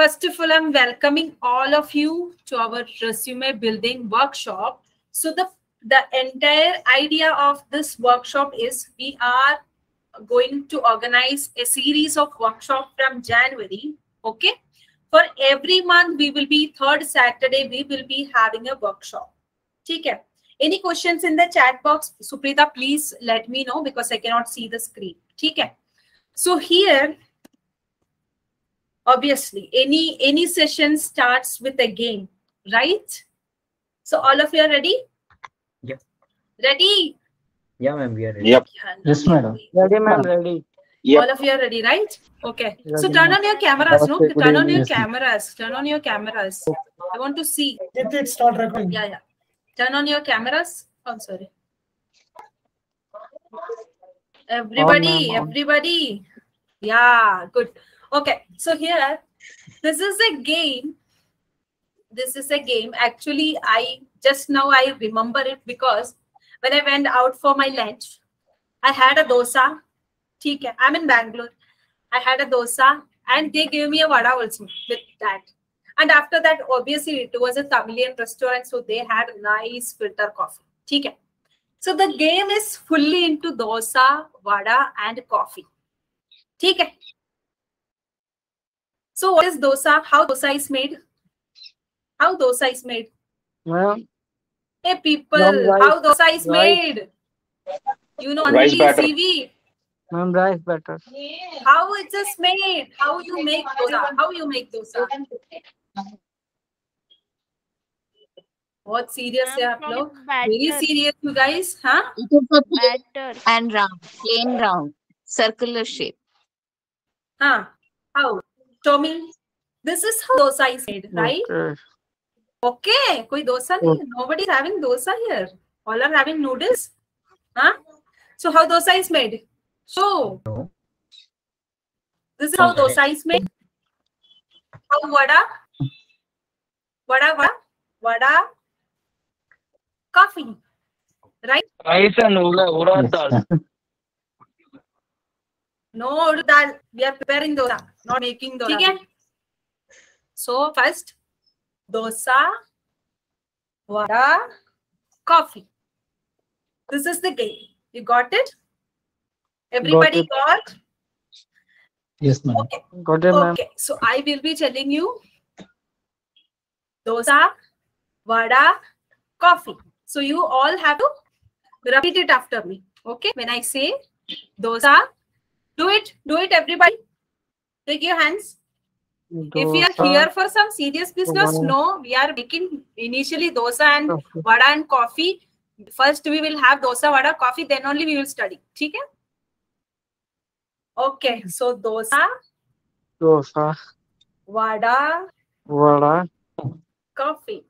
First of all, I'm welcoming all of you to our resume building workshop. So the entire idea of this workshop is we are going to organize a series of workshops from January. Okay. For every month, we will be third Saturday, we will be having a workshop. Okay. Any questions in the chat box? Suprita, please let me know because I cannot see the screen. Okay. So here, obviously, any session starts with a game, right? So all of you are ready? Yeah. Ready? Yeah, ma'am, we are ready. Yep. Yes, madam. Ready, ma'am, ready. Yep. All of you are ready, right? Okay. So Ready, turn ma'am. on your cameras, no? Good Turn on evening. your Yes, ma'am. cameras. Turn on your cameras. I want to see. It's start recording. Yeah. Turn on your cameras. Oh, sorry. Everybody, ma'am, on. everybody. Yeah, good. Okay. So here, this is a game. This is a game. Actually, I just now I remember it because when I went out for my lunch, I had a dosa. Okay, I'm in Bangalore. I had a dosa and they gave me a vada also with that. And after that, obviously, it was a Tamilian restaurant, so they had a nice filter coffee. Okay. So the game is fully into dosa, vada, and coffee. Okay. So what is dosa? How dosa is made? How dosa is made? Ma'am, Hey people, rice, how dosa is rice. made? You know Rice only batter. CV. Ma'am, rice batter. How it's just made? How you make dosa? How you make dosa? What serious है आप लोग? Very serious, you guys, huh? It is a batter and round, plain round, circular shape. Huh? How? Show me. This is how dosa is made, right? Okay. कोई dosa नहीं है. Nobody is having dosa here. All are having noodles. Huh? So how dosa is made? So No. this is how dosa is made. How vada, coffee, right? Rice and urad dal. No urad dal. We are preparing dosa, not making dosa. Okay? So first, dosa, vada, coffee. This is the game. You got it? Everybody got? Yes, ma'am. Okay. Got it, ma'am. Okay. So I will be telling you dosa, vada, coffee. So you all have to repeat it after me. Okay. When I say dosa, do it. Do it, everybody. Take your hands. If we are here for some serious business, no, we are making initially dosa and vada and coffee. First, we will have dosa, vada, coffee. Then only we will study. Okay? Okay. So dosa, vada, coffee.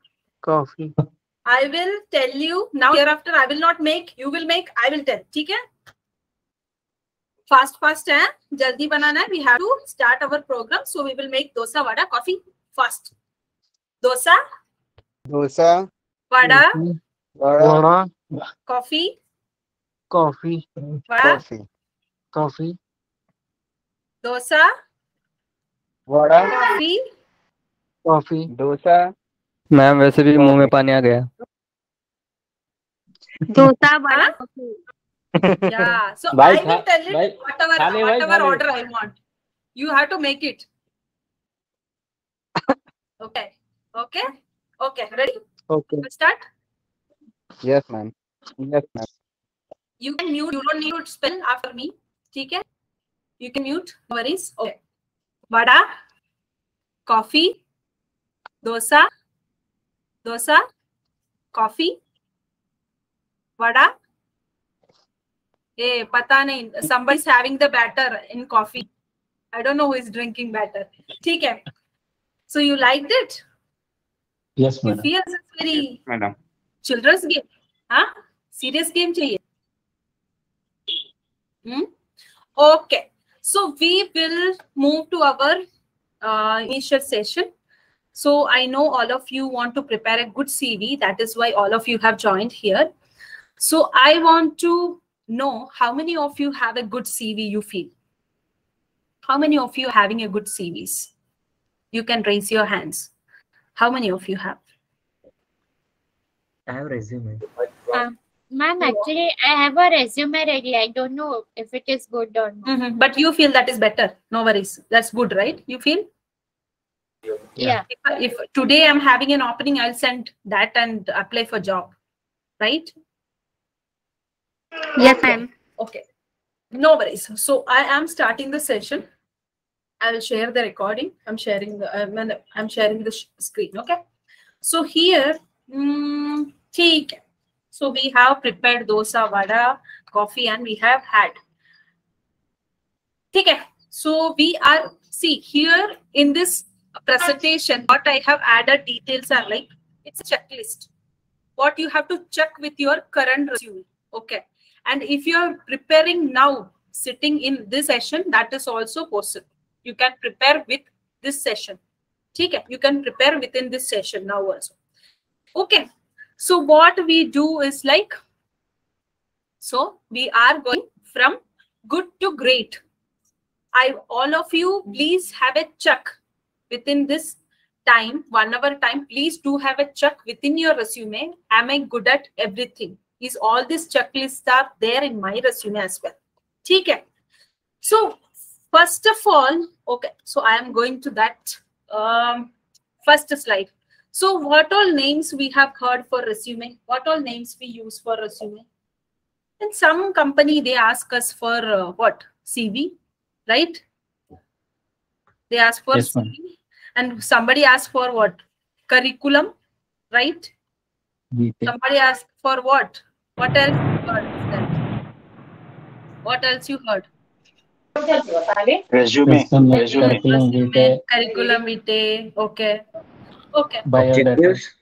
I will tell you now. Hereafter, I will not make. You will make. I will tell. Okay? Fast, eh? Jaldi banana hai. We have to start our program. So we will make dosa, vada, coffee fast. Dosa, vada, coffee, vada, dosa, coffee, dosa. Ma'am वैसे भी मुंह में पानी आ गया. Dosa, vada, coffee. Yeah. So Bhai, I will tell it bhai, whatever order I want. You have to make it. Okay. Okay. Okay. Ready? Okay. Let's start. Yes, ma'am. Yes, ma'am. You can mute. You don't need to spell after me. Okay? You can mute. No worries. Okay. Vada, coffee, dosa, coffee, vada. Hey, pata nahi. Somebody's having the batter in coffee. I don't know who is drinking batter. Okay. So you liked it? Yes, You madam. feel it's very Madam. children's game? Huh? Serious game chahiye. Okay. So we will move to our initial session. So I know all of you want to prepare a good CV. That is why all of you have joined here. So I want to know how many of you have a good CV you feel. How many of you are having a good CVs? You can raise your hands. How many of you have? I have resume. Ma'am, actually, I have a resume ready. I don't know if it is good or not. But you feel that is better. No worries. That's good, right? You feel? Yeah. If today I'm having an opening, I'll send that and apply for job, right? Yes, ma'am. Okay. No worries. So I am starting the session. I will share the recording. I'm sharing the screen. Okay. So here, ठीक है. So we have prepared dosa, vada, coffee, and we have had. ठीक है. So we are, see here in this presentation, what I have added details are like, it's a checklist. What you have to check with your current resume. Okay. And if you are preparing now, sitting in this session, that is also possible. You can prepare with this session. Okay. You can prepare within this session now also. Okay. So what we do is like, so we are going from good to great. All of you, please have a check within this time, 1 hour time. Please do have a check within your resume. Am I good at everything? Is all these checklists are there in my resume as well? Okay. So first of all, okay. So I am going to that first slide. So what all names we have heard for resume? What all names we use for resume? In some company, they ask us for what? CV, right? They ask for Yes, ma'am. CV. And somebody asked for what? Curriculum, right? Somebody asked for what? What else you heard? What else you heard? Resume. Curriculum vitae. Okay. Okay. Objectives.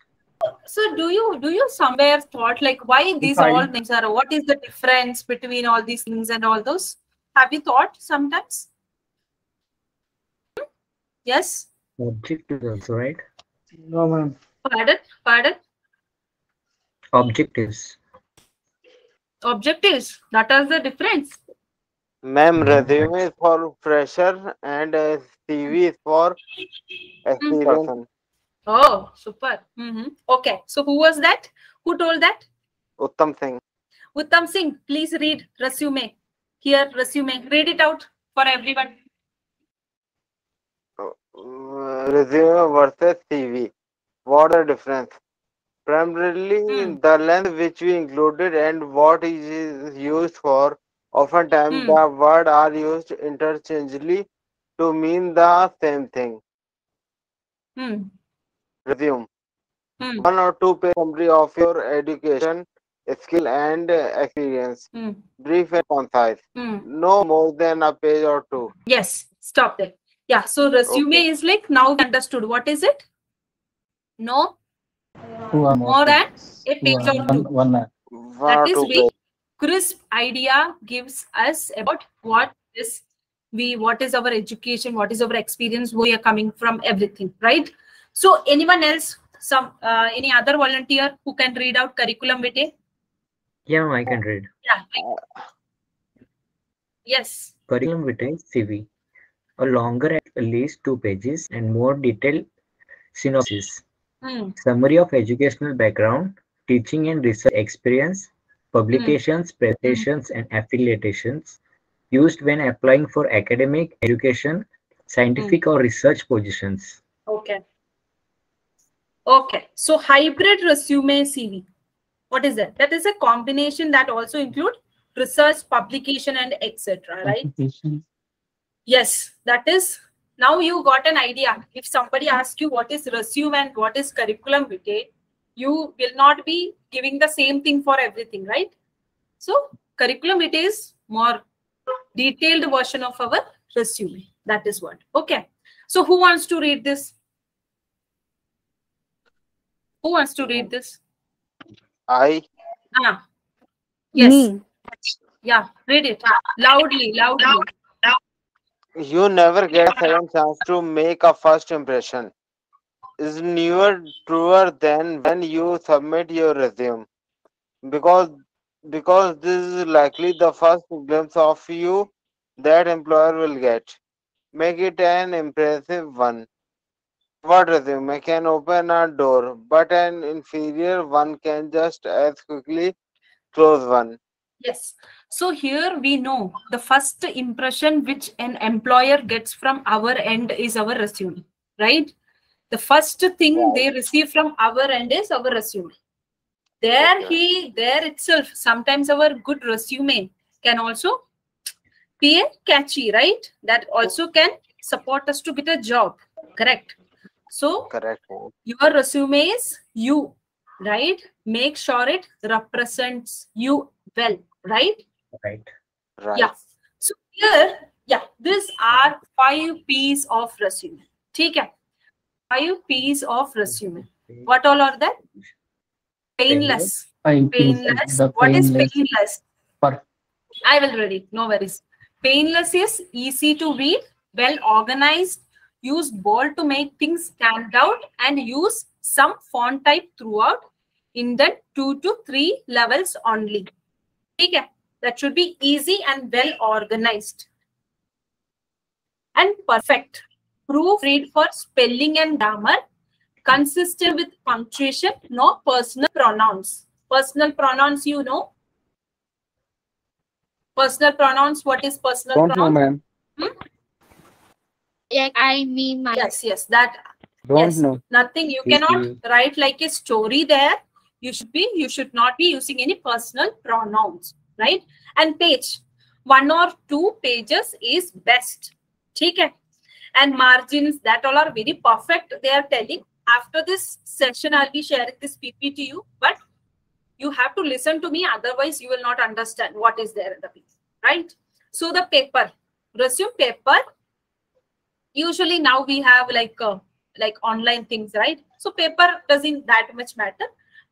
So do you somewhere thought like why these all names are? What is the difference between all these things and all those? Have you thought sometimes? Yes. Objectives also, right? No, ma'am. Pardon. Objectives. Objectives. That is the difference. Ma'am, resume is for fresher and CV is for experienced person. Oh, super. Okay. So who was that? Who told that? Uttam Singh. Uttam Singh, please read resume. Here, resume. Read it out for everyone. Resume versus CV. What are the difference? Primarily the length which we included and what is used for. Oftentimes the word are used interchangeably to mean the same thing. Resume. 1 or 2 page summary of your education, skill and experience. Brief and concise. No more than a page or 2. Yes, stop there. Yeah, so resume is like now understood. What is it? No more than a page or 2. That is the crisp idea gives us about what is our education, what is our experience, where we are coming from, everything, right? So anyone else, any other volunteer who can read out curriculum vitae? Yeah, I can read. Yeah. Yes. Curriculum vitae CV. A longer at least 2 pages and more detailed synopsis. Summary of educational background, teaching and research experience, publications, presentations, and affiliations used when applying for academic, education, scientific or research positions. Okay. Okay. So hybrid resume CV. What is that? That is a combination that also include research, publication, and etc. Right? Yes, that is. Now you got an idea. If somebody asks you what is resume and what is curriculum vitae, you will not be giving the same thing for everything, right? So curriculum vitae is more detailed version of our resume. That is what. Okay. So who wants to read this? Who wants to read this? I. Yes. Me. Yeah, read it loudly. You never get a second chance to make a first impression. Is never truer than when you submit your resume. Because this is likely the first glimpse of you that employer will get. Make it an impressive one. What resume can open a door, but an inferior one can just as quickly close one. Yes. So here we know the first impression which an employer gets from our end is our resume, right? The first thing they receive from our end is our resume. There itself, sometimes our good resume can also be catchy, right? That also can support us to get a job, correct? So Correct. your resume is you, right? Make sure it represents you well, right? Right. Right. Yeah. So here, yeah, these are 5 P's of resume. Okay. 5 P's of resume. What all are that? Painless. Painless. What is painless? I will read it. No worries. Painless is easy to read, well organized, use bold to make things stand out, and use some font type throughout in the 2 to 3 levels only. Okay. That should be easy and well organized. And perfect. Proofread for spelling and grammar, consistent with punctuation, no personal pronouns. Personal pronouns, you know? Personal pronouns, what is personal Don't know, pronouns? ma'am. Like I mean, my Yes, that. Don't Yes, know. nothing. You cannot write like a story there. You should not be using any personal pronouns, right? And page, 1 or 2 pages is best. Okay. And margins, that all are very perfect. They are telling after this session, I'll be sharing this PP to you, but you have to listen to me. Otherwise, you will not understand what is there in the PP, right? So the paper, resume paper, usually now we have like online things, right? So paper doesn't that much matter,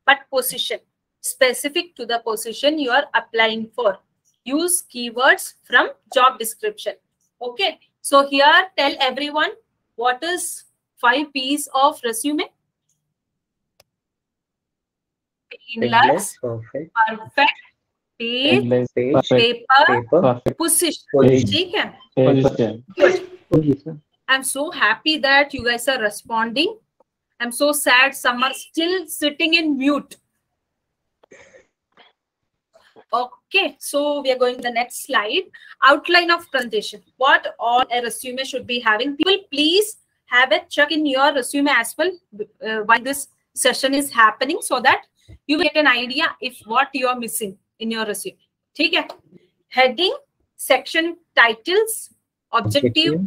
but position, specific to the position you are applying for. Use keywords from job description. Okay. So here, tell everyone what is 5 P's of resume. Painless, perfect, page, page, paper, paper, position. Position. Okay. Good. I'm so happy that you guys are responding. I'm so sad some are still sitting in mute. Okay, so we are going to the next slide. Outline of presentation. What all a resume should be having. People, please have a check in your resume as well while this session is happening, so that you will get an idea if what you are missing in your resume. Okay. Heading, section titles, objective,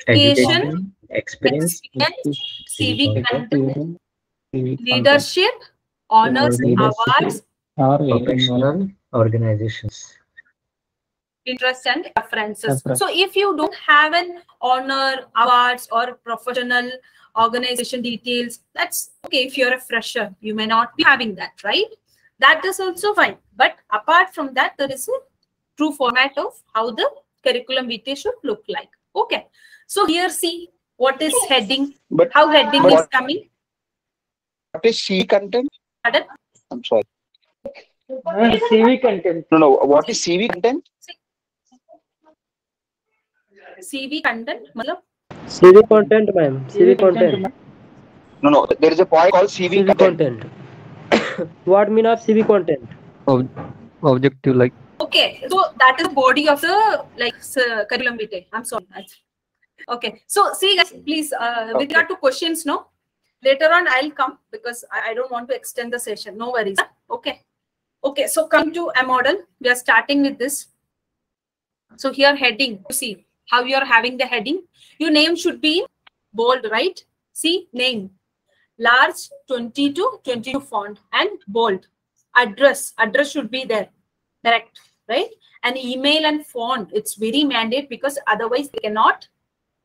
education, experience, CV content, leadership, honors, awards, professional organizations, interest and preferences. So if you don't have an honor, awards, or professional organization details, that's okay. If you're a fresher, you may not be having that, right? That is also fine. But apart from that, there is a true format of how the curriculum vitae should look like. Okay. So here, see what is heading, how heading is coming. What is CV content? Pardon? I'm sorry. CV content. No. What is CV content? CV content, matlab? CV content, ma'am. CV content. No. There is a point called CV content. What mean of CV content? Objective, like. Okay, so that is body of the curriculum vitae. I'm sorry. Okay, so see guys, please with regard to questions, no. Later on, I'll come because I don't want to extend the session. No worries. Okay. Okay, so come to a model. We are starting with this. So here heading, see how you are having the heading. Your name should be in bold, right? See name, large 20 to 22 font and bold. Address should be there, correct, right? And email and font, it's very mandate because otherwise they cannot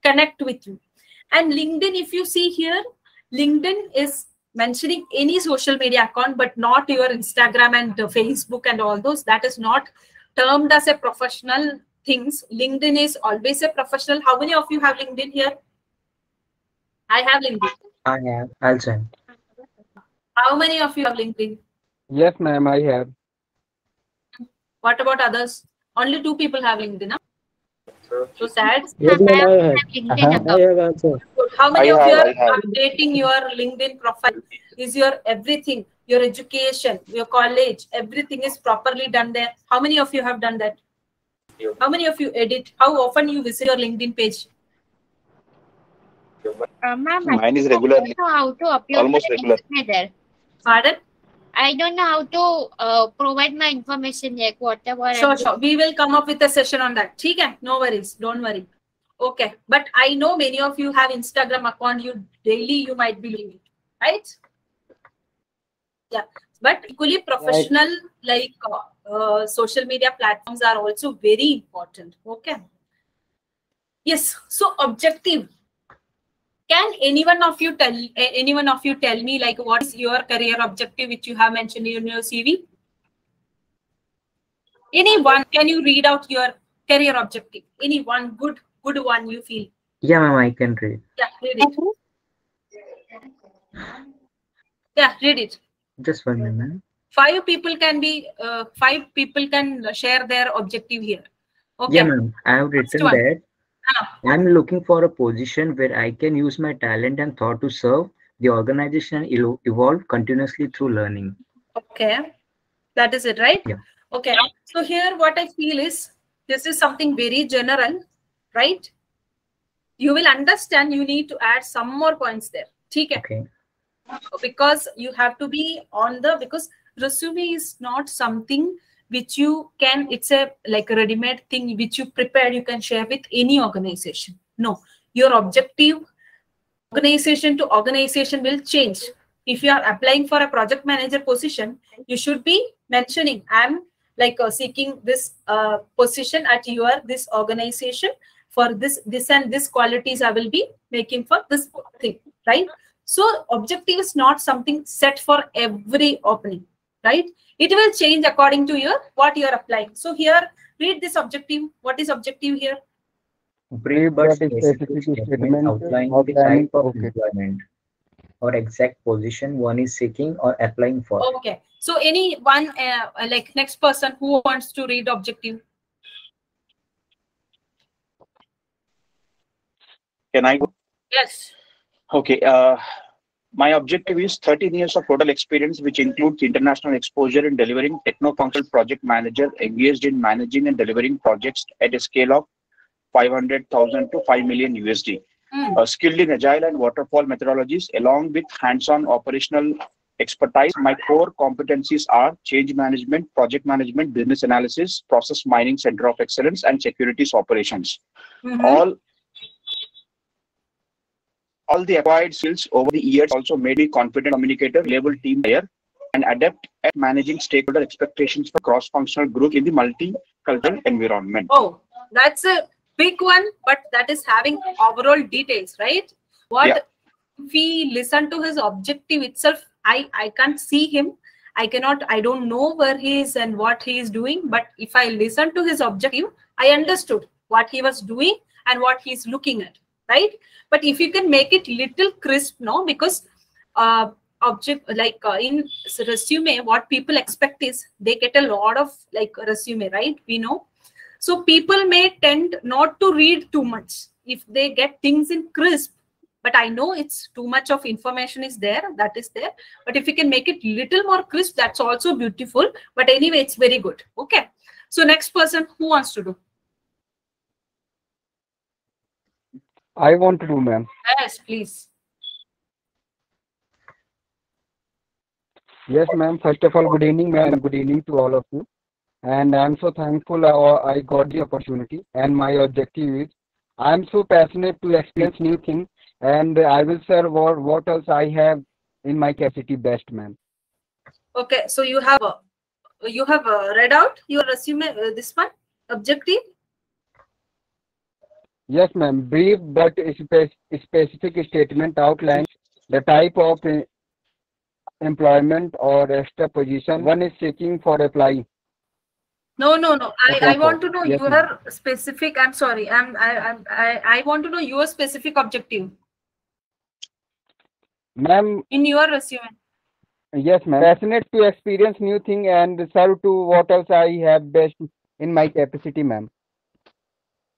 connect with you. And LinkedIn, if you see here, LinkedIn is mentioning any social media account, but not your Instagram and Facebook and all those. That is not termed as a professional things. LinkedIn is always a professional. How many of you have LinkedIn here? I have LinkedIn. I have. I'll send. How many of you have LinkedIn? Yes, ma'am, I have. What about others? Only 2 people have LinkedIn. Huh? So sad. Yes, ma'am, I have. LinkedIn account. I have also. How many I of you have, are I have. updating your LinkedIn profile? Is your everything, your education, your college, everything is properly done there? How many of you have done that? How many of you edit? How often you visit your LinkedIn page? Ma'am, Mine is I regularly, don't know how to upload almost my regular. resume there. Pardon? I don't know how to provide my information, like whatever. Sure. We will come up with a session on that. Okay? No worries. Don't worry. Okay. But I know many of you have Instagram account. You daily you might be doing it, right? Yeah. But equally professional, like social media platforms are also very important. Okay. Yes. So objective. Can any one of you tell me like what is your career objective which you have mentioned in your CV? Anyone, can you read out your career objective? Any one good one you feel? Yeah, ma'am, I can read. Yeah, read it. Yeah, read it. Just 1 minute. Five people can share their objective here. Okay. Yeah, ma'am. I have written one. that I'm looking for a position where I can use my talent and thought to serve the organization and evolve continuously through learning. Okay. That is it, right? Yeah. Okay. So here what I feel is this is something very general, right? You will understand you need to add some more points there. Okay. Because you have to be on the, because resume is not something which you can, it's a like a ready-made thing which you prepare, you can share with any organization. No, your objective organization to organization will change. If you are applying for a project manager position, you should be mentioning I'm like seeking this position at this organization for this and this qualities I will be making for this thing, right? So objective is not something set for every opening, right? It will change according to your what you are applying. So here, read this objective. What is objective here? Brief but specific statement outlining the type of employment or exact position one is seeking or applying for. Okay. So any one like next person who wants to read objective? Can I go? Yes. Okay. My objective is 13 years of total experience, which includes international exposure in delivering techno-functional project manager engaged in managing and delivering projects at a scale of 500,000 to 5 million USD. Skilled in agile and waterfall methodologies, along with hands-on operational expertise. My core competencies are change management, project management, business analysis, process mining, center of excellence, and securities operations. All the acquired skills over the years also made me confident communicator, level team player, and adept at managing stakeholder expectations for cross-functional group in the multicultural environment. Oh, that's a big one, but that is having overall details, right? If we listen to his objective itself, I can't see him. I don't know where he is and what he is doing, but if I listen to his objective, I understood what he was doing and what he's looking at, right? But if you can make it little crisp, no, because in resume, what people expect is they get a lot of like resume, right? We know. So people may tend not to read too much if they get things in crisp. But I know it's too much of information is there, that is there. But if you can make it little more crisp, that's also beautiful. But anyway, it's very good. Okay. So next person, who wants to do? I want to do, ma'am. Yes, please. Yes, ma'am. First of all, good evening, ma'am. Good evening to all of you. And I'm so thankful I got the opportunity. And my objective is, I'm so passionate to experience new things, and I will serve what else I have in my capacity best, ma'am. Okay, so you have read out your resume, this one, objective? Yes, ma'am. Brief but specific statement outline the type of employment or extra position one is seeking for applying. No. I want to know yes, your specific. I'm sorry. I want to know your specific objective. Ma'am. In your resume. Yes, ma'am. Passionate to experience new thing and serve to what else I have best in my capacity, ma'am.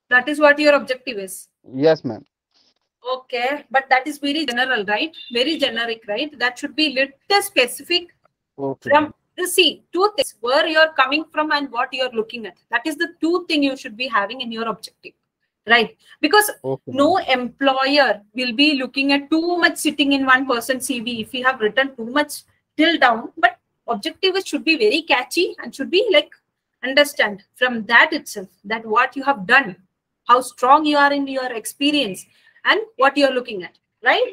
That is what your objective is. Yes, ma'am. Okay, but that is very general, right? Very generic, right? That should be little specific. Okay. From see, two things: where you're coming from and what you're looking at. That is the two thing you should be having in your objective, right? Because no employer will be looking at too much sitting in one person's CV if you have written too much till down. But objective should be very catchy and should be like understand from that itself that what you have done, how strong you are in your experience, and what you're looking at, right?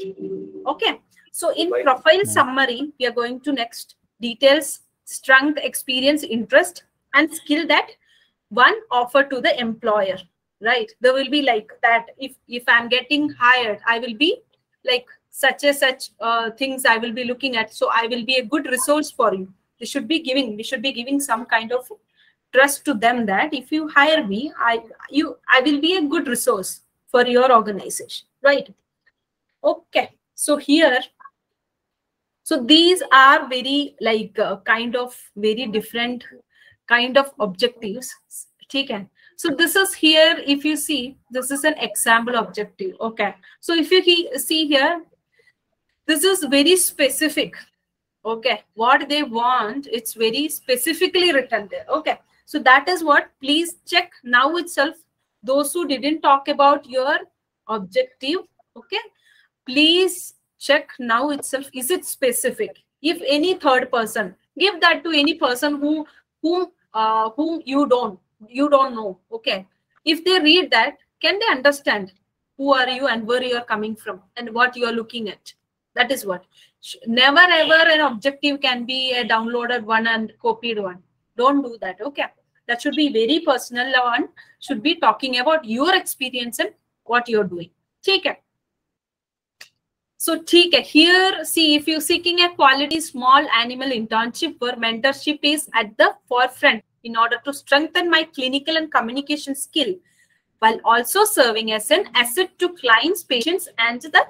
Okay. So in profile summary, we are going to next details, strength, experience, interest, and skill that one offer to the employer, right? There will be like that. If I'm getting hired, I will be like such and such things I will be looking at. So I will be a good resource for you. We should be giving some kind of trust to them that if you hire me, I will be a good resource for your organization, right? Okay. So here, so these are very like kind of very different kind of objectives. Okay. So this is here, if you see, this is an example objective. Okay. So if you see here, this is very specific. Okay. What they want, it's very specifically written there. Okay. So that is what, please check now itself. Those who didn't talk about your objective, okay, please check now itself. Is it specific? If any third person, give that to any person whom you don't know. Okay. If they read that, can they understand who are you and where you are coming from and what you are looking at? That is what. Never ever an objective can be a downloaded one and copied one. Don't do that. Okay. That should be very personal one. Should be talking about your experience and what you're doing. Take it. So here, see, if you're seeking a quality small animal internship where mentorship is at the forefront in order to strengthen my clinical and communication skill, while also serving as an asset to clients, patients, and the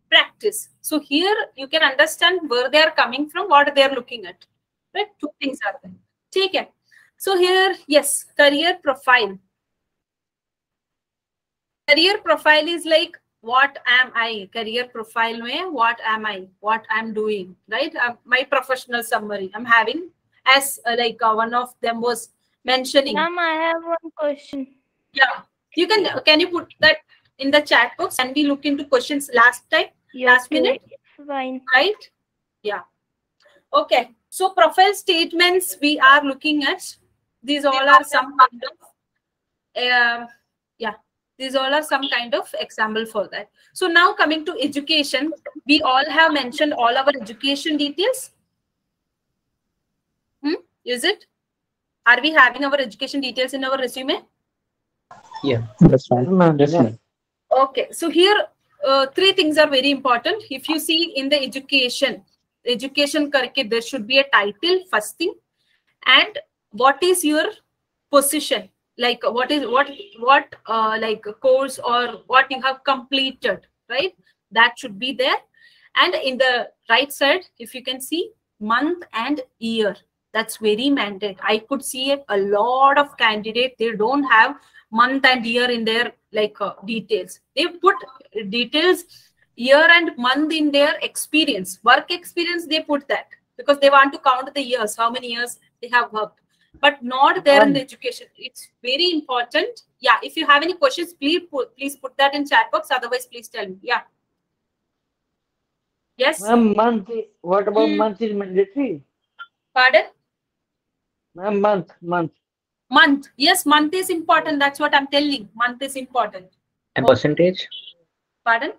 practice. So here you can understand where they are coming from, what they are looking at. Right? Two things are there. Take it. So here, yes, career profile. Career profile is like, what am I? Career profile mein, what am I? What I'm doing, right? My professional summary I'm having, as one of them was mentioning. Ma'am, I have one question. Yeah, you can you put that in the chat box and we look into questions last time, last minute? Fine. Right? Yeah. Okay. So profile statements we are looking at. These all are some kind of these all are some kind of example for that. So now coming to education, we all have mentioned all our education details. Is it? Are we having our education details in our resume? Yeah, that's fine. That's fine. Okay, so here three things are very important. If you see in the education karke, there should be a title first thing, and what is your position, like what like a course or what you have completed, right? That should be there. And in the right side, if you can see month and year, that's very mandate. I could see a lot of candidates, they don't have month and year in their details. They put details year and month in their experience, work experience. They put that because they want to count the years, how many years they have worked, but not there in the education. It's very important. Yeah, if you have any questions, please put that in chat box. Otherwise, please tell me. Yeah. Yes. Month. What about month is mandatory? Pardon? Month. Month. Yes, month is important. That's what I'm telling. Month is important. And percentage? Pardon?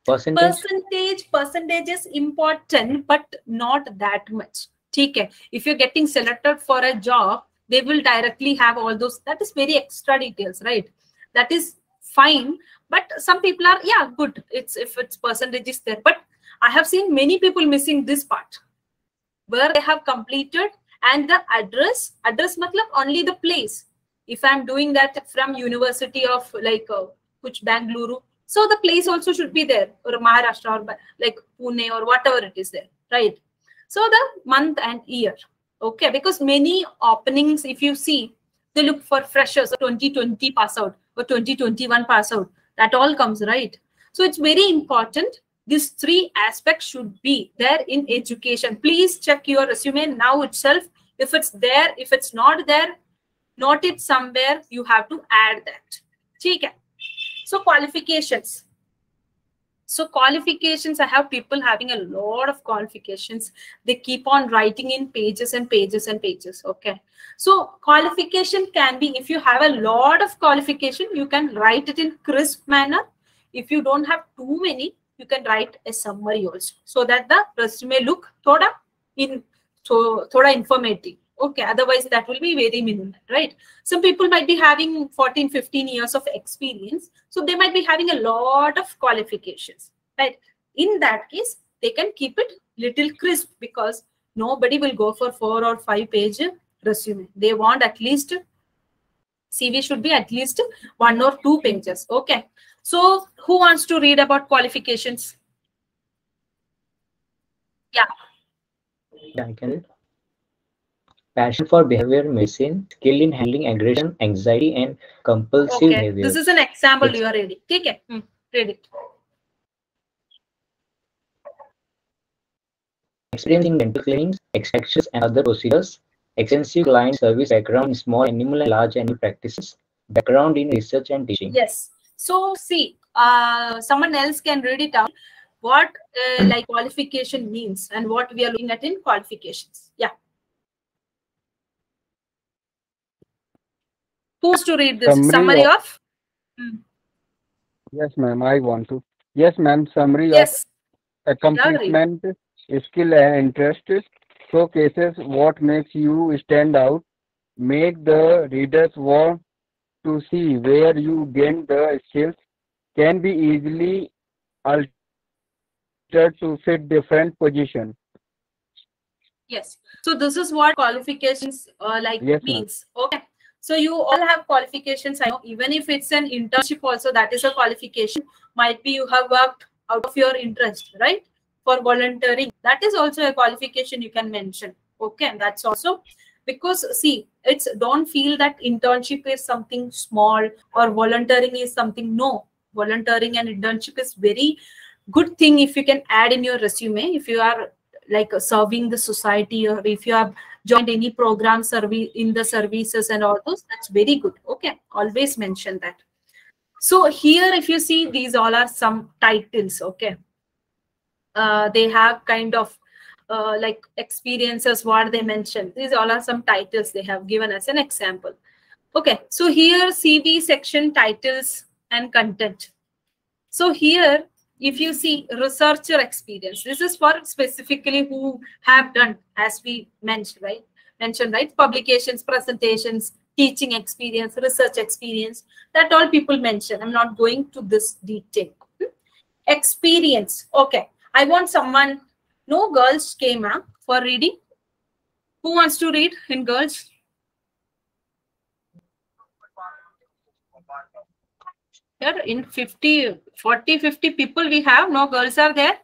Percentage is important, but not that much. Okay. If you're getting selected for a job, they will directly have all those. That is very extra details, right? That is fine. But some people are, yeah, good. If it's percentage is there. But I have seen many people missing this part where they have completed and the address matlab only the place. If I'm doing that from University of which Bangalore, so the place also should be there, or Maharashtra, or like Pune, or whatever it is there, right? So the month and year, okay, because many openings, if you see, they look for freshers, 2020 pass out or 2021 pass out. That all comes, right? So it's very important. These three aspects should be there in education. Please check your resume now itself. If it's there, if it's not there, note it somewhere. You have to add that. Okay. So qualifications. So qualifications, I have people having a lot of qualifications. They keep on writing in pages and pages and pages. Okay. So qualification can be, if you have a lot of qualification, you can write it in crisp manner. If you don't have too many, you can write a summary also, so that the resume look thoda informative. Okay, otherwise that will be very minimal, right? Some people might be having 14, 15 years of experience. So they might be having a lot of qualifications, right? In that case, they can keep it little crisp, because nobody will go for 4 or 5 page resume. They want at least, CV should be at least 1 or 2 pages. Okay. So who wants to read about qualifications? Yeah. Yeah, I can. Passion for behavioral medicine, skill in handling aggression, anxiety, and compulsive behavior. This is an example you are reading. Okay. Read it. Experience in dental cleanings, extractions, and other procedures. Extensive client service background in small animal and large animal practices. Background in research and teaching. Yes. So see, someone else can read it out. What like qualification means and what we are looking at in qualifications. Yeah. Who's to read this? Summary of? Yes, ma'am, I want to. Yes, ma'am, summary of accomplishment, skill and interest, showcases what makes you stand out, make the readers want to see where you gain the skills, can be easily altered to fit different positions. Yes. So this is what qualifications means. Okay. So you all have qualifications. I know, even if it's an internship also, that is a qualification. Might be you have worked out of your interest, right? For volunteering, that is also a qualification you can mention. Okay. And that's also, because see, it's, don't feel that internship is something small or volunteering is something. No, volunteering and internship is very good thing if you can add in your resume. If you are like serving the society, or if you have joined any program service in the services and all those, that's very good. Okay, always mention that. So here, if you see, these all are some titles. Okay, they have kind of like experiences, what they mentioned. These all are some titles they have given as an example. Okay, so here CV section, titles and content. So here, if you see researcher experience, this is for specifically who have done, as we mentioned, right? Publications, presentations, teaching experience, research experience, that all people mention. I'm not going to this detail. Experience. Okay. I want someone, no girls came up for reading. Who wants to read in girls? Here in 40, 50 people we have, no girls are there.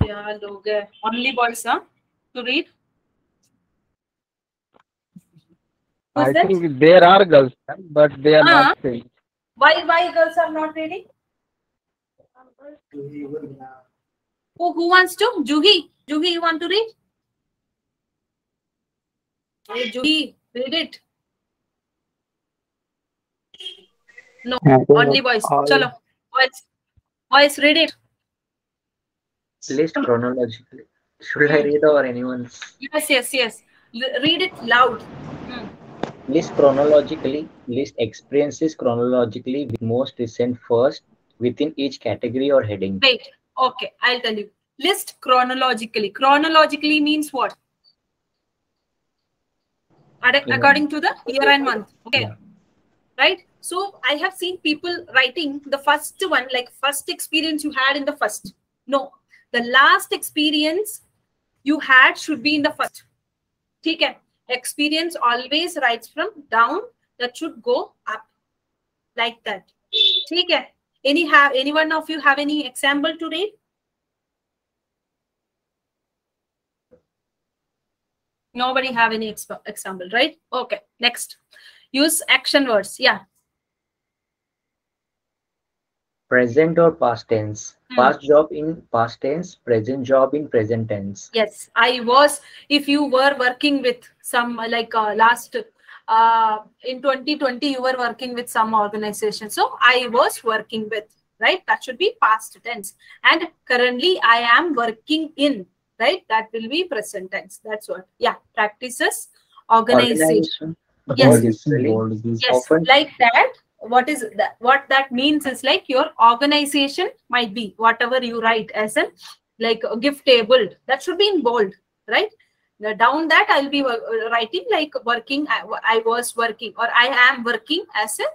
Yeah, only boys, huh? To read. I think there are girls, but they are not saying. Why girls are not reading? Who wants to? Juhi, you want to read? Hey, Juhi, read it. No, only boys. Chalo, boys, read it. List chronologically. Should I read or anyone's? Yes. Read it loud. List chronologically. List experiences chronologically with most recent first within each category or heading. Wait. Okay, I'll tell you. List chronologically. Chronologically means what? According to the year and month. Okay. Yeah. Right? So I have seen people writing the first one, like first experience you had in the first. No, the last experience you had should be in the first. Okay. Experience always writes from down, that should go up like that. Okay. Any one of you have any example to read? Nobody have any example, right? Okay. Next. Use action words. Yeah. Present or past tense. Past job in past tense, present job in present tense. Yes, I was. If you were working with some like last in 2020, you were working with some organization. So I was working with, right? That should be past tense. And currently I am working in, right? That will be present tense. That's what. Yeah. Practices organization. Yes. Yes. Often, like that. What is that? What that means is like your organization might be whatever you write as an like GiftAbled. That should be in bold, right? Down that I'll be writing like working. I was working or I am working as a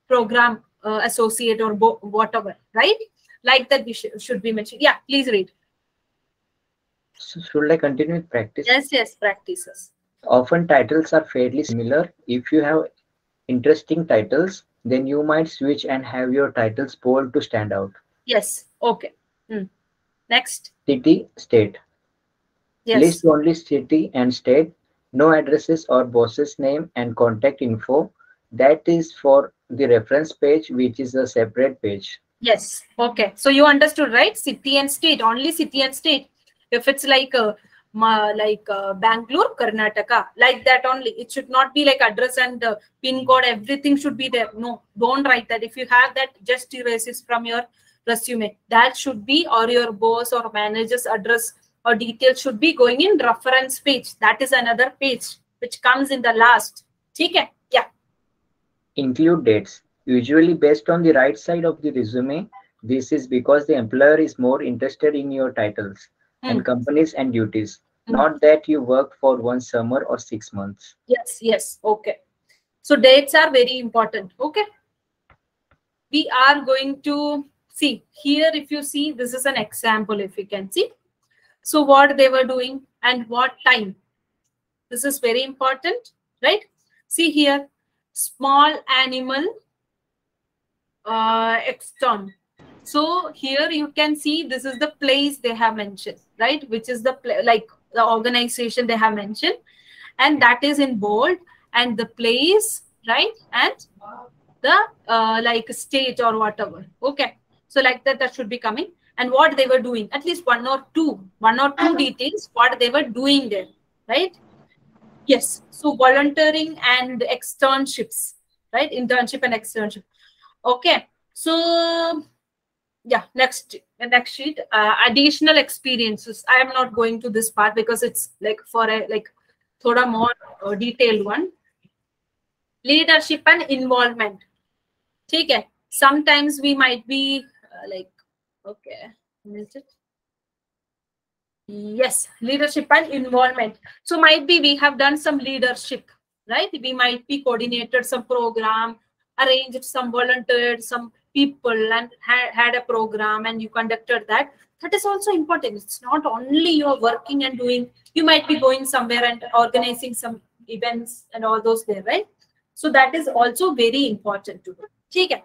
program associate or whatever, right? Like that we should be mentioned. Yeah, please read. So should I continue with practice? Yes, practices. Often titles are fairly similar. If you have interesting titles, then you might switch and have your titles bold to stand out. Yes. Okay. Next. City, state. Yes. List only city and state, no addresses or boss's name and contact info. That is for the reference page, which is a separate page. Yes. Okay. So you understood, right? City and state, only city and state. If it's like Bangalore, Karnataka, like that only. It should not be like address and pin code. Everything should be there. No, don't write that. If you have that, just erase it from your resume. That should be, or your boss or manager's address or details should be going in reference page. That is another page which comes in the last. Okay? Yeah. Include dates, usually based on the right side of the resume. This is because the employer is more interested in your titles and companies and duties, not that you worked for 1 summer or 6 months. Yes. Okay. So dates are very important. Okay. We are going to see here. If you see, this is an example. If you can see. So what they were doing and what time. This is very important, right? See here, small animal extern. So here you can see this is the place they have mentioned, right? Which is the like the organization they have mentioned, and that is in bold, and the place, right? And the like state or whatever. Okay. So like that should be coming. And what they were doing, at least one or two details, what they were doing there, right? Yes. So volunteering and externships, right? Internship and externship. Okay. So yeah, next sheet, additional experiences. I am not going to this part because it's like for a like thoda more detailed one. Leadership and involvement. Okay. Sometimes we might be like, okay, yes, leadership and involvement. So might be we have done some leadership, right? We might be coordinated some program, arranged some volunteered some people and had a program and you conducted that. That is also important. It's not only you're working and doing, you might be going somewhere and organizing some events and all those there, right? So that is also very important to do. Okay.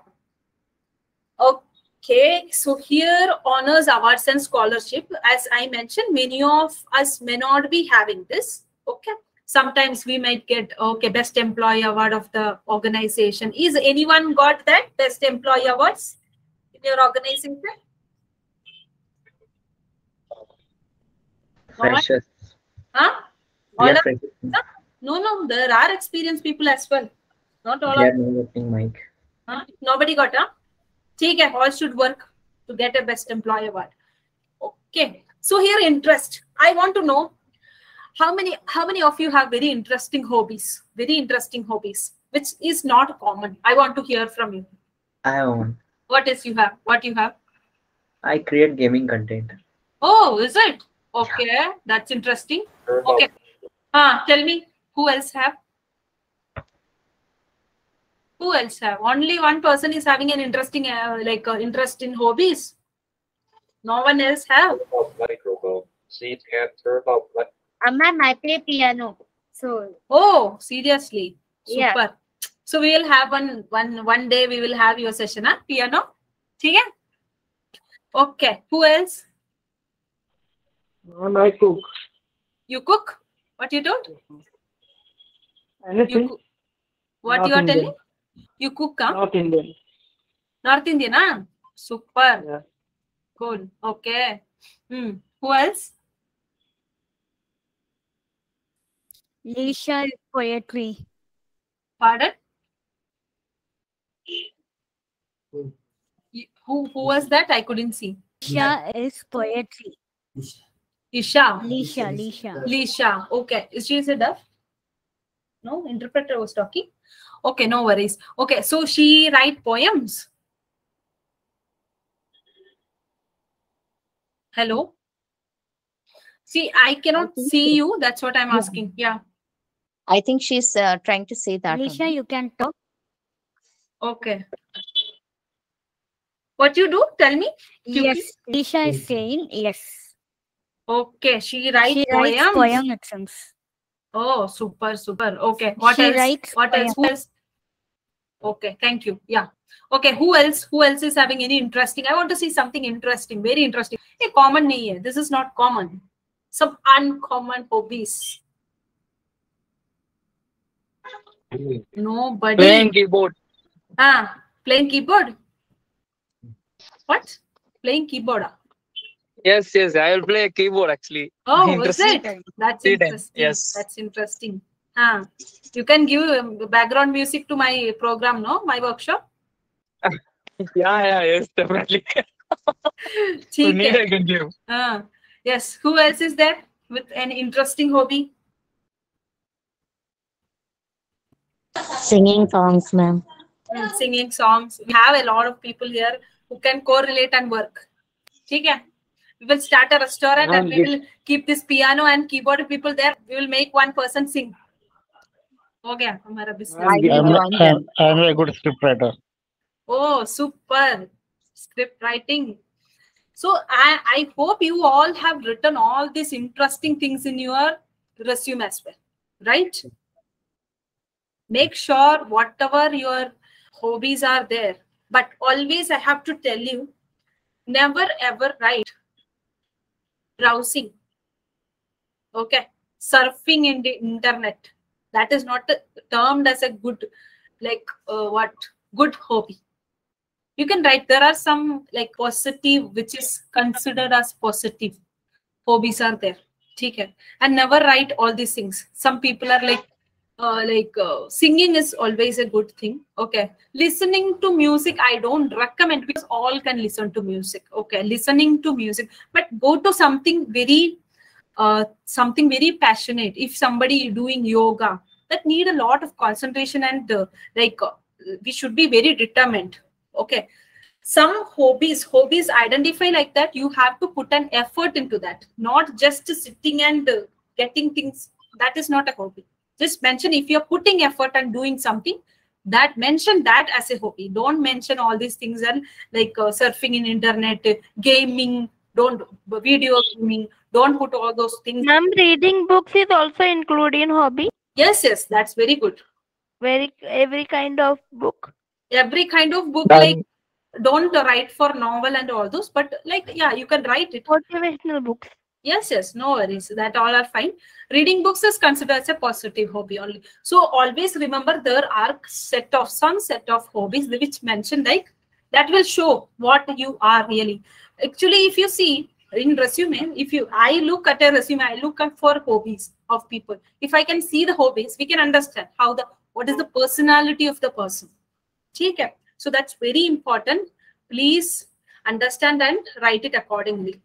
Okay, so here honors, awards and scholarship. As I mentioned, many of us may not be having this. Okay, sometimes we might get best employee award of the organization. Is anyone got that best employee awards in your organization? Freshers. Huh? All of, no, there are experienced people as well. Not all. They are not working, Mike. Nobody got, huh? Okay, all should work to get a best employee award. Okay, so here interest. I want to know how many of you have very interesting hobbies, which is not common. I want to hear from you. I have one. What you have? I create gaming content. Oh, is it? Okay, that's interesting. Okay, tell me, who else have? Who else have? Only one person is having an interesting interest in hobbies. No one else have. Ma'am, I play piano. So. Oh, seriously? Super. Yeah. So we will have one day we will have your session, huh? Piano. Okay. Okay. Who else? I cook. You cook? What you do? Anything. What North you are Indian. telling? You cook, huh? North Indian. North Indian, huh? Super. Yeah. Cool. Okay. Who else? Lisha is poetry. Pardon? Who was that? I couldn't see. Lisha is poetry. Isha. Lisha. Okay. Is she a deaf? No, interpreter was talking. Okay, no worries. Okay, so she write poems. Hello. See, I cannot see you. That's what I'm asking. Yeah. I think she's trying to say that. Lisha, you can talk. Okay. What you do? Tell me. Yes, Lisha is saying yes. Okay, she writes writes poem exams. Oh, super, super. Okay, what She else? writes What else? Who else? Okay, thank you. Yeah. Okay, who else? Who else is having any interesting? I want to see something interesting, very interesting. Hey, common nahi hai. This is not common. Some uncommon hobbies. Nobody. Playing keyboard. Playing keyboard. What? Playing keyboard. Yes, I will play keyboard actually. Oh, is it? That's interesting. Yes. That's interesting. You can give background music to my program, no? My workshop. Yes, definitely. You need I can give. Yes. Who else is there with an interesting hobby? Singing songs, ma'am. Singing songs. We have a lot of people here who can correlate and work. Okay. We will start a restaurant and we will keep this piano and keyboard people there. We will make one person sing. Okay, our business. I'm a good script writer. Oh, super. Script writing. So I hope you all have written all these interesting things in your resume as well, right? Make sure whatever your hobbies are there, but always I have to tell you, never ever write browsing. Okay, surfing in the internet. That is not termed as a good, good hobby. You can write, there are some like positive, which is considered as positive hobbies are there. Okay. And never write all these things. Some people are singing is always a good thing. Okay. Listening to music, I don't recommend because all can listen to music. Okay. Listening to music, but go to something very passionate. If somebody doing yoga, that need a lot of concentration and we should be very determined. Okay. Some hobbies identify like that. You have to put an effort into that, not just sitting and getting things. That is not a hobby. Just mention if you're putting effort and doing something, that mention that as a hobby. Don't mention all these things and surfing in internet, gaming, don't video gaming, don't put all those things. Ma'am, reading books is also included in hobby. Yes, that's very good. Every kind of book. Every kind of book, like don't write for novel and all those, but you can write it. Motivational books. Yes, no worries. That all are fine. Reading books is considered as a positive hobby only. So always remember there are some set of hobbies which mention that will show what you are really. Actually, if you see in resume, I look at a resume, I look at for hobbies of people. If I can see the hobbies, we can understand what is the personality of the person. Okay. So that's very important. Please understand and write it accordingly.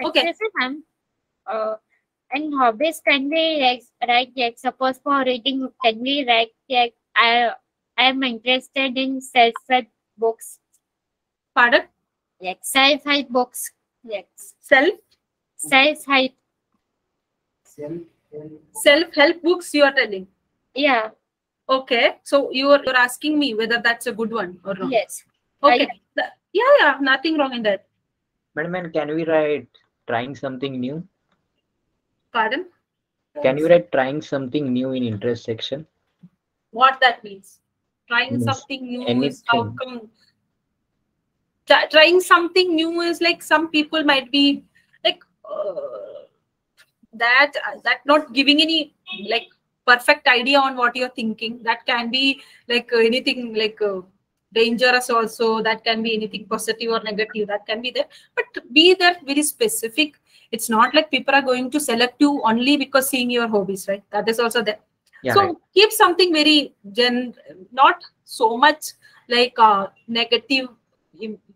Okay. Ma'am, and hobbies can be write suppose for reading can we write I am interested in self-help books. Pardon? Self-help books. Self-help. Self-help books you are telling? Yeah. Okay. So you're asking me whether that's a good one or not? Yes. Okay. Yeah. Nothing wrong in that. Madam, can we write trying something new? Pardon? Can you write trying something new in interest section? What that means? Trying something new is how come? Trying something new is like some people might be like that not giving any perfect idea on what you're thinking. That can be like anything like dangerous also. That can be anything positive or negative. That can be there. But be that very specific. It's not like people are going to select you only because seeing your hobbies, right? That is also there. Yeah, So right. keep something very not so much like negative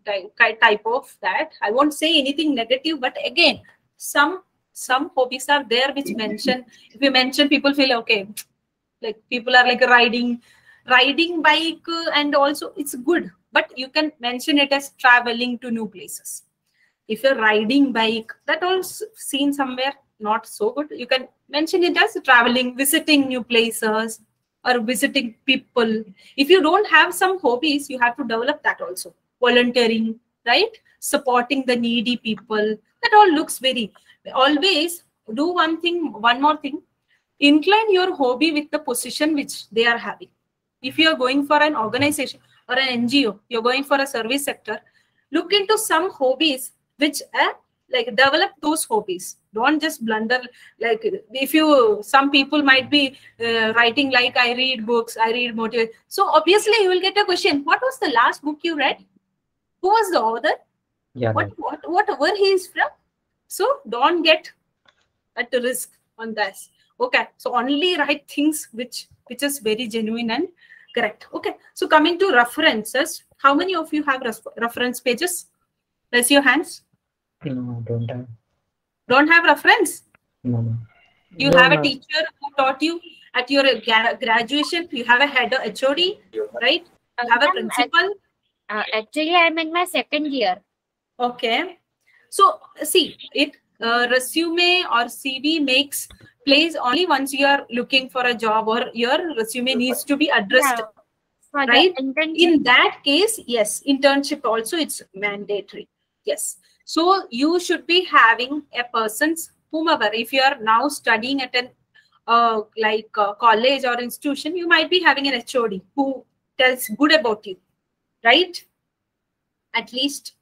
type of that. I won't say anything negative, but again, some hobbies are there which mention. If you mention, people feel okay. Like people are like riding bike, and also it's good. But you can mention it as traveling to new places. If you're riding bike, that also seen somewhere not so good. You can mention it as traveling, visiting new places, or visiting people. If you don't have some hobbies, you have to develop that also. Volunteering, right? Supporting the needy people. That all looks very. Always do one more thing. Incline your hobby with the position which they are having. If you are going for an organization or an NGO, you're going for a service sector, look into some hobbies which like develop those hobbies. Don't just blunder. Like if you, some people might be writing like, I read books, I read motivation. So obviously you will get a question. What was the last book you read? Who was the author? Yeah, right. Where he is from? So don't get at risk on this. Okay, so only write things which is very genuine and correct. Okay, so coming to references, how many of you have reference pages? Raise your hands. No, don't have. Don't have reference? No. You have a teacher who taught you at your graduation. You have a head HOD, right? You have a principal. Actually, I'm in my second year. Okay. So see, it resume or CV plays only once you are looking for a job or your resume needs to be addressed, right? In that case, yes, internship also it's mandatory. Yes. So you should be having a person's whomever. If you are now studying at an college or institution, you might be having an HOD who tells good about you, right? At least.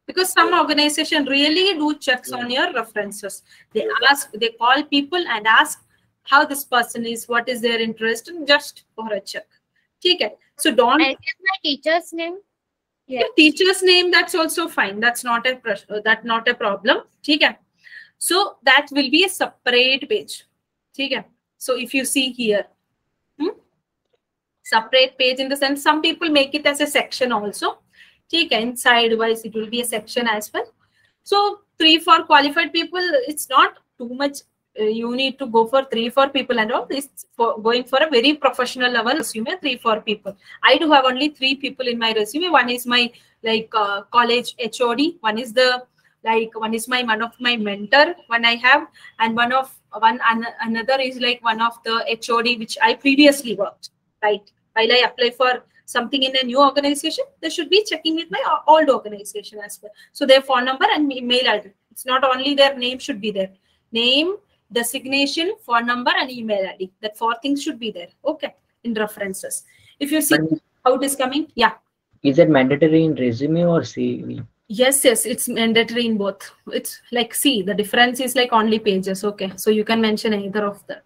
Because some organization really do checks on your references. They call people and ask how this person is, what is their interest, and just for a check. Okay. So don't. I give my teacher's name. Yeah, teacher's name, that's also fine. That's not a problem. Okay. So that will be a separate page. Okay. So if you see here, separate page in the sense, some people make it as a section also. Inside wise it will be a section as well. So 3-4 qualified people, it's not too much. You need to go for 3-4 people and all this. For going for a very professional level resume, 3-4 people. I do have only 3 people in my resume. One is my college HOD. One is one of my mentor when I have, and another is like one of the HOD which I previously worked. Right, while I apply for something in a new organization, they should be checking with my old organization as well. So their phone number and email address. It's not only their name should be there. Name, designation, phone number, and email ID. That 4 things should be there. Okay, in references. If you see how it is coming, yeah. Is it mandatory in resume or CV? Yes, it's mandatory in both. It's like, see, the difference is like only pages. Okay, so you can mention either of them.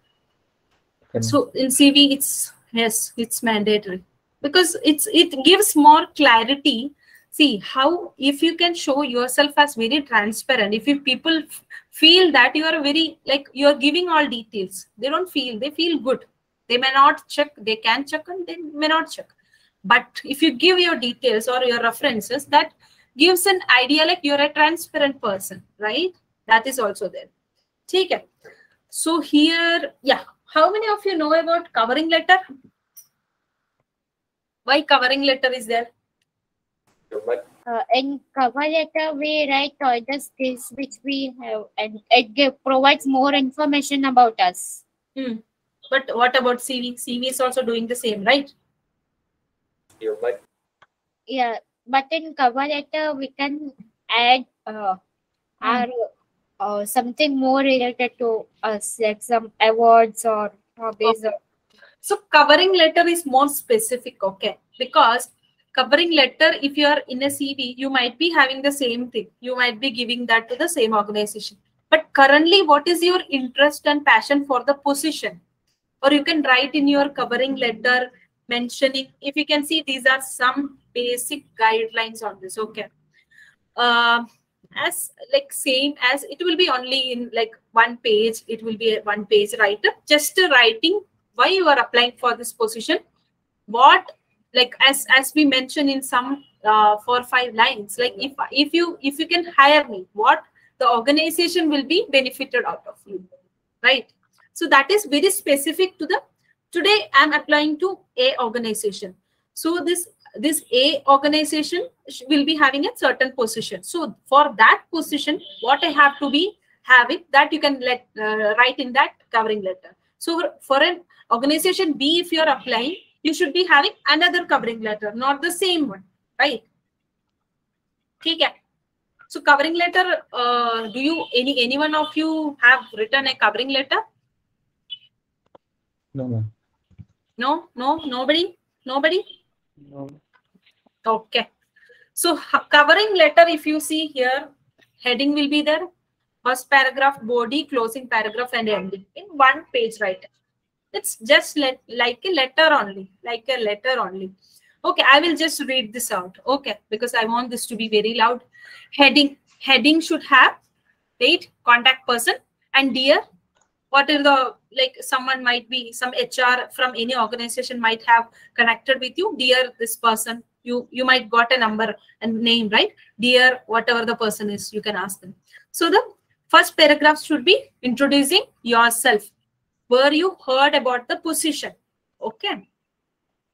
Okay. So in CV, it's mandatory. Because it gives more clarity. See how, if you can show yourself as very transparent, if people feel that you are very like you're giving all details, they feel good. They may not check, they can check and they may not check. But if you give your details or your references, that gives an idea like you're a transparent person, right? That is also there. Okay. So here, yeah. How many of you know about covering letter? Why covering letter is there? In cover letter, we write all the skills which we have, and it provides more information about us. But what about CV? CV is also doing the same, right? Yeah, but in cover letter, we can add something more related to us, like some awards or hobbies. Okay. So covering letter is more specific, okay? Because covering letter, if you are in a CV, you might be having the same thing. You might be giving that to the same organization. But currently, what is your interest and passion for the position? or you can write in your covering letter mentioning. If you can see, these are some basic guidelines on this. Okay. As like same as it will be only in like one page, it will be a one page write up, just writing why you are applying for this position, what, like as we mentioned in some 4-5 lines, like if you can hire me, what the organization will be benefited out of you, right? So that is very specific to the, today I'm applying to a organization, so this a organization will be having a certain position. So for that position, what I have to be having, that you can write in that covering letter. So for an organization B, if you are applying, you should be having another covering letter, not the same one, right? Okay. So covering letter, do you any one of you have written a covering letter? No. Nobody. No. Okay. So covering letter, if you see here, heading will be there. First paragraph, body, closing paragraph, and ending in one page, right? It's just like a letter only, Okay, I will just read this out. Okay, because I want this to be very loud. Heading should have date, contact person, and dear. What is the, like someone might be, some HR from any organization might have connected with you. Dear this person, you might got a number and name, right? Dear whatever the person is, you can ask them. So the first paragraph should be introducing yourself, where you heard about the position. Okay,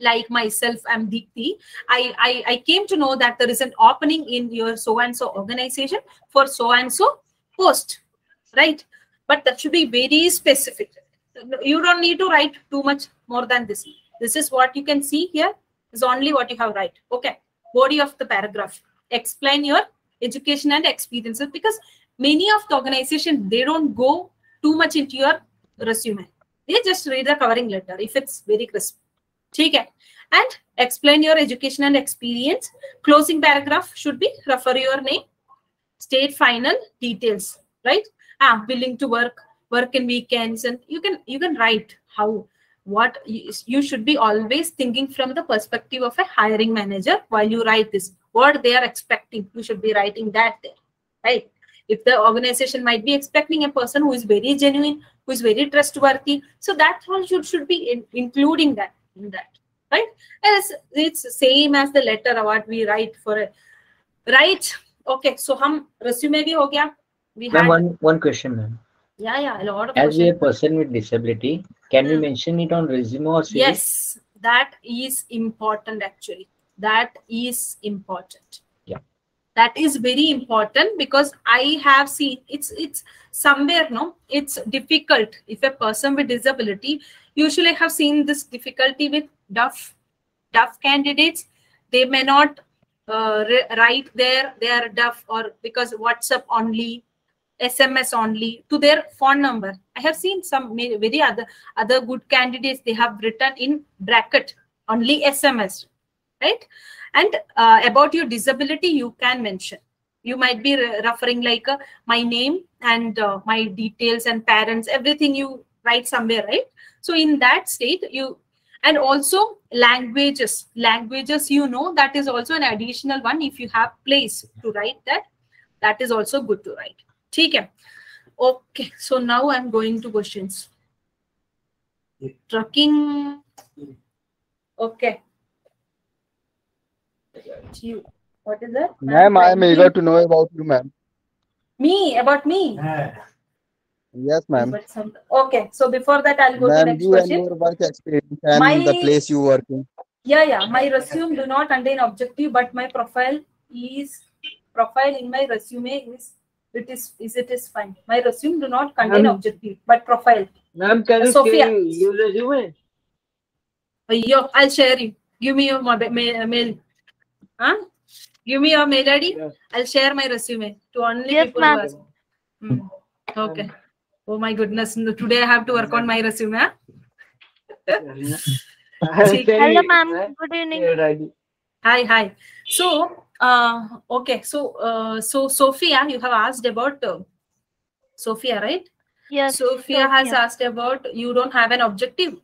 like myself, I'm Deepthi. I came to know that there is an opening in your so and so organization for so and so post, right? But that should be very specific. You don't need to write too much more than this. This is what you can see here, is only what you have write. Okay, body of the paragraph, explain your education and experiences, because many of the organizations, they don't go too much into your resume. They just read the covering letter if it's very crisp. Okay. And explain your education and experience. Closing paragraph should be refer your name, state final details, right? Willing to work in weekends, and you can write how, what you should be always thinking from the perspective of a hiring manager while you write this. What they are expecting, you should be writing that there, right? If the organization might be expecting a person who is very genuine, who is very trustworthy, so that all should be including that in that, right? As it's same as the letter what we write for a, right? Okay, so hum resume bhi ho gaya. We had one question, ma'am. Yeah, a lot of as questions. we are a person with disability, can we mention it on resume or CV? Yes, that is important actually. That is important. Yeah. That is very important, because I have seen it's somewhere, no, it's difficult. If a person with disability, usually I have seen this difficulty with deaf candidates. They may not write they are deaf, or because WhatsApp only, SMS only to their phone number. I have seen some very other good candidates, they have written in bracket only SMS, right? And about your disability, you can mention. You might be referring like my name and my details and parents, everything you write somewhere, right? So in that state, you, and also languages, you know, that is also an additional one. If you have place to write that is also good to write. Okay, so now I'm going to questions. Trucking. Okay. What is that? Ma'am, I am eager to know about you, ma'am. Me? About me? Yes, ma'am. Okay, so before that, I'll go to Ma'am, next you question. and your work experience and the place you work in. Yeah. My resume do not contain objective, but my profile in my resume is fine. My resume do not contain objective, but profile. Ma'am, can you Sophia, share your resume? Yo, I'll share you. Give me your mail. Huh? Give me your mail ID. Yes. I'll share my resume to only Yes, people who ma'am. ask. Okay. Oh my goodness. Today I have to work on my resume. Huh? Hello, ma'am. Good evening. Hi. So, okay. So Sophia, you have asked about Sophia, right? Yes. Sophia has asked about you don't have an objective.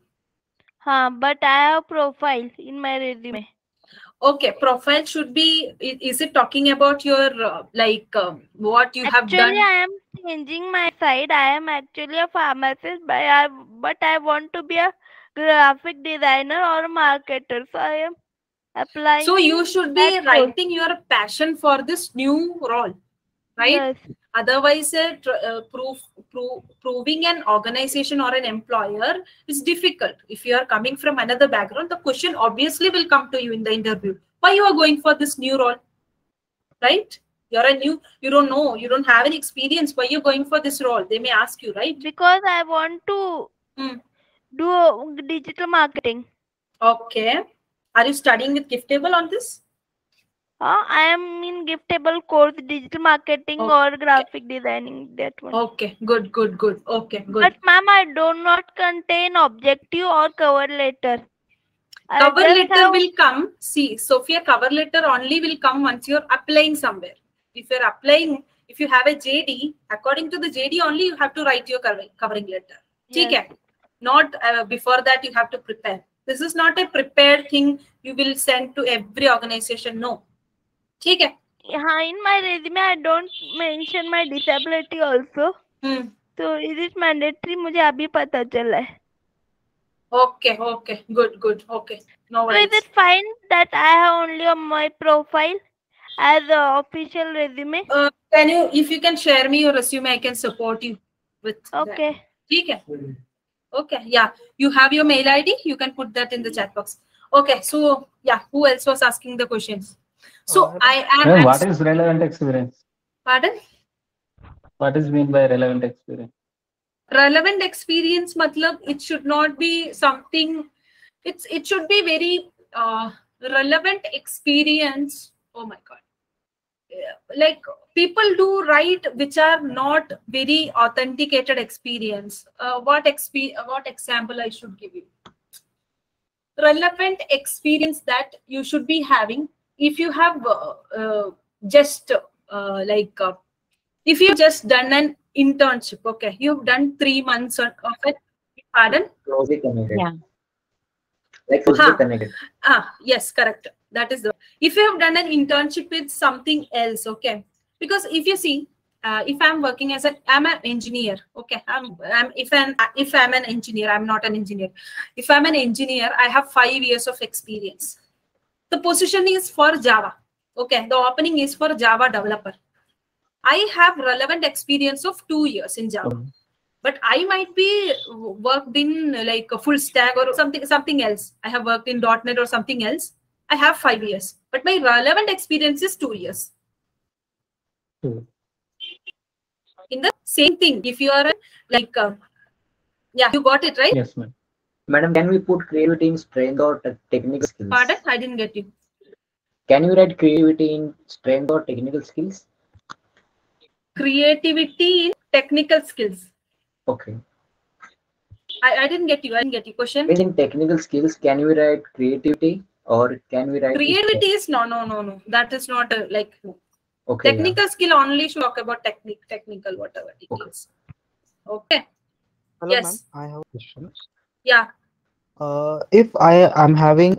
But I have profile in my resume. Okay, profile should be. Is it talking about your what you have done? Actually, I am changing my side. I am actually a pharmacist, but I want to be a graphic designer or a marketer. So I am applying. So you should be writing your passion for this new role, right? Yes. Otherwise, proving an organization or an employer is difficult. If you are coming from another background, the question obviously will come to you in the interview. Why you are going for this new role, right? You're a new, you don't know, you don't have any experience. Why you're going for this role? They may ask you, right? Because I want to do digital marketing. Okay. Are you studying with GiftAbled on this? I am in GiftAbled course, digital marketing or graphic designing, that one. Okay, good. Okay, good. But ma'am, I do not contain objective or cover letter. Cover letter will come. See, Sophia, cover letter only will come once you're applying somewhere. If you're applying, if you have a JD, according to the JD only, you have to write your covering letter. Yes. Not before that you have to prepare. This is not a prepared thing you will send to every organization. No. Okay. In my resume, I don't mention my disability also. So is it mandatory? मुझे अभी पता चला है. Okay, good. Okay, no worries. So is it fine that I have only on my profile as an official resume? Can you, if you can share me your resume, I can support you with okay. That. Okay, yeah. You have your mail ID. You can put that in the chat box. Okay, so yeah, who else was asking the questions? So I am. What is relevant experience? Pardon? What is mean by relevant experience? Relevant experience, matlab, it should not be something. It should be very relevant experience. Oh my God. Like people do write which are not very authenticated experience. What example I should give you? Relevant experience that you should be having if you have if you've just done an internship. Okay, you've done 3 months of it. Pardon? Closely connected. Yeah. Like closely connected. Yes, correct. That is the. If you have done an internship with something else, okay. Because if you see, if I'm working as I'm an engineer, okay. If I'm an engineer, I'm not an engineer. If I'm an engineer, I have 5 years of experience. The position is for Java. Okay, the opening is for Java developer. I have relevant experience of 2 years in Java. But I might be worked in like a full stack or something else. I have worked in .NET or something else. I have 5 years. But my relevant experience is 2 years. In the same thing, if you are yeah, you got it, right? Yes, ma'am. Madam, can we put creativity in strength or technical skills? Pardon? I didn't get you. Can you write creativity in strength or technical skills? Creativity in technical skills. Okay. I didn't get you. I didn't get your question. In technical skills, can we write creativity or can we write? Creativity is no. That is not like no. Okay. Technical skill only should talk about technical whatever it is. Okay. Hello, Yes. ma'am. I have a question. Yeah. If I am having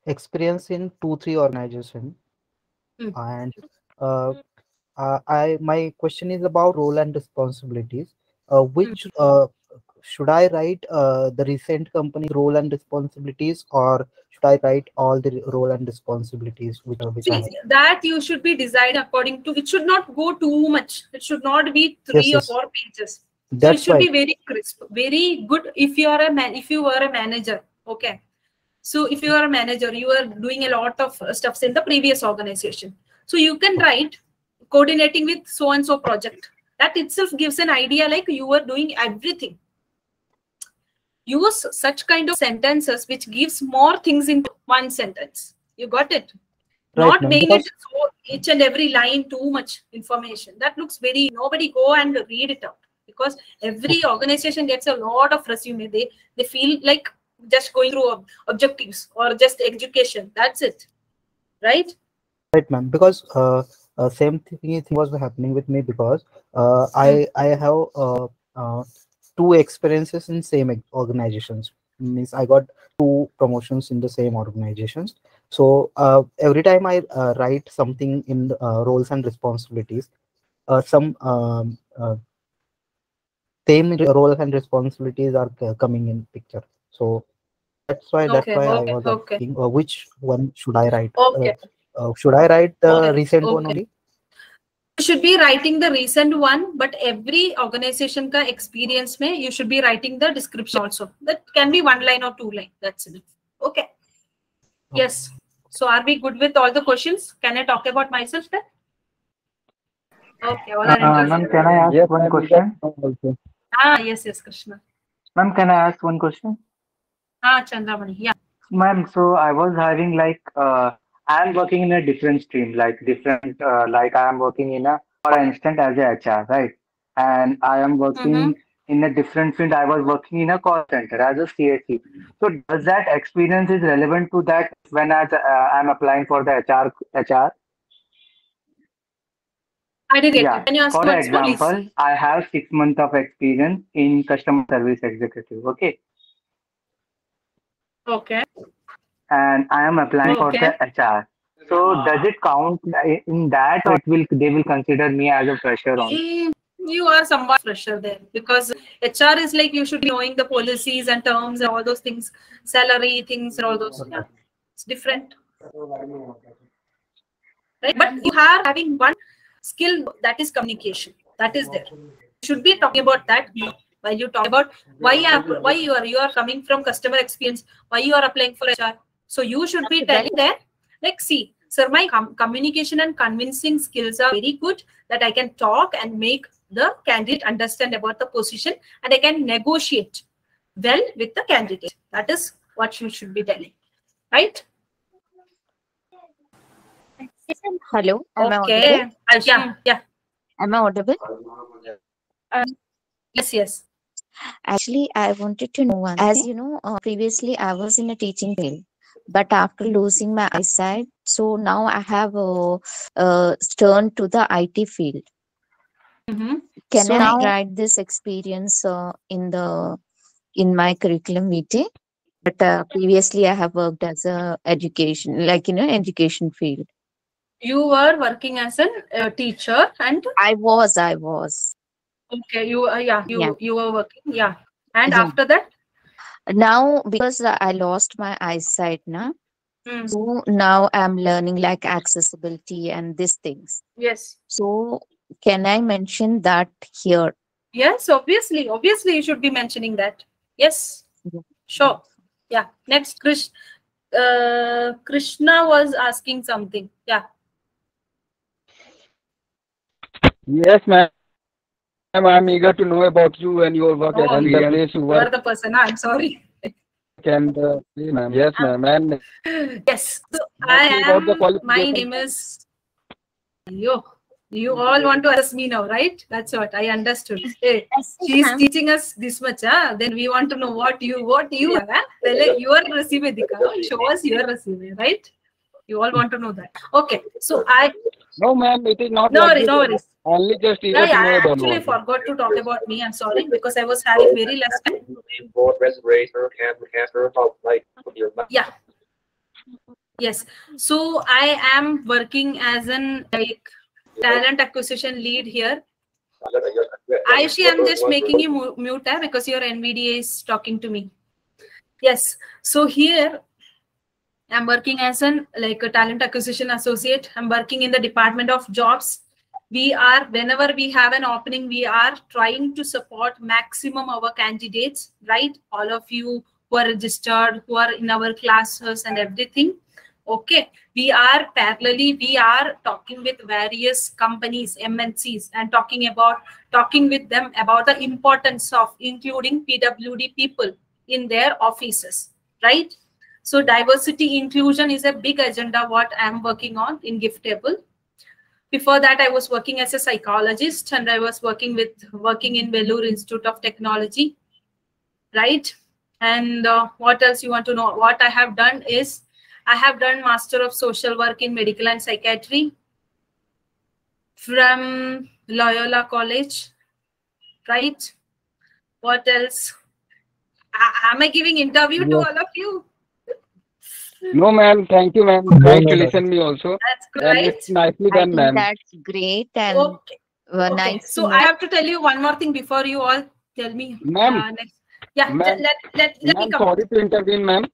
experience in 2-3 organization, and my question is about role and responsibilities. Which should I write the recent company's role and responsibilities, or should I write all the role and responsibilities which See, that you should be designed according to. It should not go too much. It should not be 3 or 4 pages. So it should be very crisp, very good. If you are if you were a manager, okay. So if you are a manager, you are doing a lot of stuffs in the previous organization. So you can write coordinating with so and so project. That itself gives an idea like you are doing everything. Use such kind of sentences which gives more things in one sentence. You got it? Not making it so each and every line too much information. That looks very, nobody go and read it out. Because every organization gets a lot of resume. They feel like just going through objectives or just education. That's it. Right? Right, ma'am. Because Same thing was happening with me because I have two experiences in same organizations. Means I got two promotions in the same organizations. So every time I write something in the, roles and responsibilities, some same roles and responsibilities are coming in picture. So that's why I was asking which one should I write? Should I write the recent one only? You should be writing the recent one, but every organization ka experience mein you should be writing the description also. That can be 1 line or 2 line. That's it. Okay. Yes. So are we good with all the questions? Can I talk about myself then? Okay. All are interested. Ma'am, can I ask one question? Yes, Krishna. Ma'am, can I ask one question? Chandramani. Yeah. Ma'am, so I was having like I am working in a different stream, like different like I am working in a for instance as a HR, right? And I am working in a different field. I was working in a call center as a CSE. So does that experience is relevant to that when I'm applying for the HR? I did get Yeah. you. Can you ask For once more, example, please? I have 6 months of experience in customer service executive. Okay. Okay. And I am applying for the HR. So does it count in that, or they will consider me as a fresher only? You are somewhat fresher there because HR is like you should be knowing the policies and terms and all those things, salary things and all those. Yeah, it's different, right? But you are having one skill, that is communication. That is there. You should be talking about that while you talk about why you are coming from customer experience, why you are applying for HR. So you should be telling there, like, see, sir, my communication and convincing skills are very good that I can talk and make the candidate understand about the position, and I can negotiate well with the candidate. That is what you should be telling, right? Hello, am I Okay. audible? Yeah. Am I audible? Yes. Actually, I wanted to know one thing. As you know, previously I was in a teaching field, but after losing my eyesight, so now I have turned to the IT field. Can I write this experience in my curriculum vitae? But previously I have worked as a education, like education field. You were working as a teacher, and I was. Okay, you were working, yeah. And Yeah. after that? Now, because I lost my eyesight now, so now I'm learning like accessibility and these things. Yes. So can I mention that here? Yes, obviously you should be mentioning that. Yes, sure. Yeah. Next, Krishna was asking something. Yeah. Yes, ma'am. I'm eager to know about you and your work Oh, experience. you are the person. I'm sorry. And ma'am, yes, ma'am. And yes. So my name is. You all want to ask me now, right? That's what I understood. Hey, she's teaching us this much, then we want to know what you have. Your resume, show us your resume, right? You all want to know that. Okay, so no, ma'am, it is not. No like worries, no worries. Only just eager to know I about actually forgot to talk about me. I'm sorry because I was having very less time. Yeah. Yes. So I am working as an talent acquisition lead here. Ayushi, I'm just making you mute because your NVDA is talking to me. Yes. So here I'm working as a talent acquisition associate. I'm working in the Department of Jobs. Whenever we have an opening, we are trying to support maximum our candidates, right? All of you who are registered, who are in our classes and everything. Okay, we are talking with various companies, MNCs, and talking with them about the importance of including PwD people in their offices, right? So diversity inclusion is a big agenda what I'm working on in GiftAbled. Before that, I was working as a psychologist, and I was working in Vellore Institute of Technology, right? And what else you want to know? What I have done is I have done Master of Social Work in Medical and Psychiatry. from Loyola College, right? What else? Am I giving interview to Yes. all of you? No, ma'am. Thank you, ma'am. No, Nice no, to no. listen me also. That's good, And right? it's nicely I done, think ma'am. that's great and Okay. Okay. nice to So know. I have to tell you one more thing before you all tell me. Ma'am, Next. Yeah. ma'am, Let me ma'am, come. sorry to intervene, ma'am.